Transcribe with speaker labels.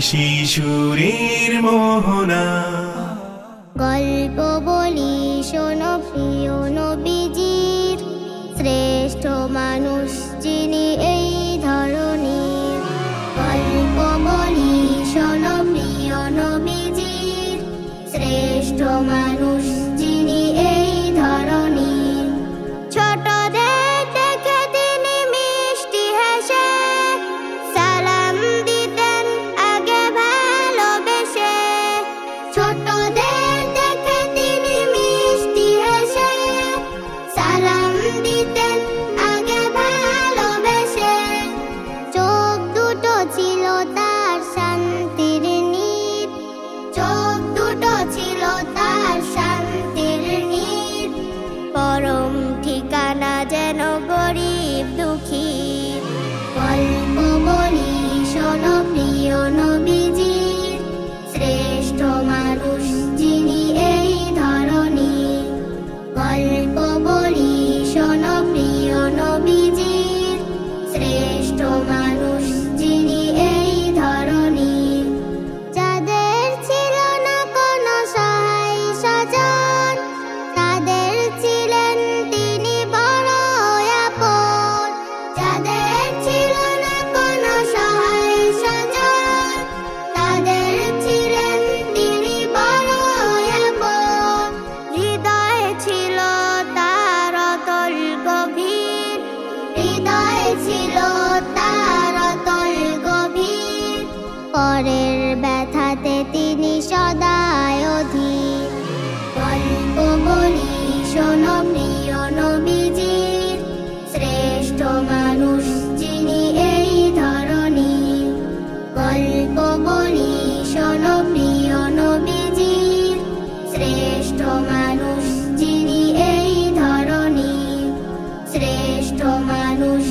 Speaker 1: শিশুরের মোহনা।
Speaker 2: গল্প বলি শোনো প্রিয় নবীজির, শ্রেষ্ঠ মানুষ যিনি এই ধরনীর। গল্প বলি শোনো প্রিয় নবীজির, শ্রেষ্ঠ মানুষ যিনি এই ধরনীর। ছোটদের দেখে তিনি মিষ্টি হেসে সালাম দিতেন আগে ভালোবেসে। ছোটদের দেখে তিনি মিষ্টি হেসে সালাম দিতেন আগে ভালোবেসে। চোখ দুটো ছিল তার শান্তির নীর, চোখ দুটো ছিল তার শান্তির নীর। পরম ঠিকানা যেন গরিব দুঃখীর। গল্প বলি শোনো প্রিয় নবীজির, শ্রেষ্ঠ মানুষ যিনি এই ধরনীর। গল্প বলি শোনো প্রিয় নবীজির, শ্রেষ্ঠ মানুষ যিনি এই ধরনীর। যাদের ছিল না কোনো সহায় স্বজন, তাদের ছিলেন তিনি বড় আপন। যাদের ছিল না কোনো সহায় স্বজন, তাদের ছিলেন তিনি বড় আপন। হৃদয়ে ছিল তার অতল গভীর, হৃদয়ে ছিল তার অতল গভীর। পরের ব্যথাতে তিনি সদাই অধীর। গল্প বলি শোনো প্রিয় নবীজির, শ্রেষ্ঠ মানুষ যিনি এই ধরনীর। গল্প বলি শোনো প্রিয় নবীজির, শ্রেষ্ঠ মানুষ যিনি এই ধরনীর। শ্রেষ্ঠ মানুষ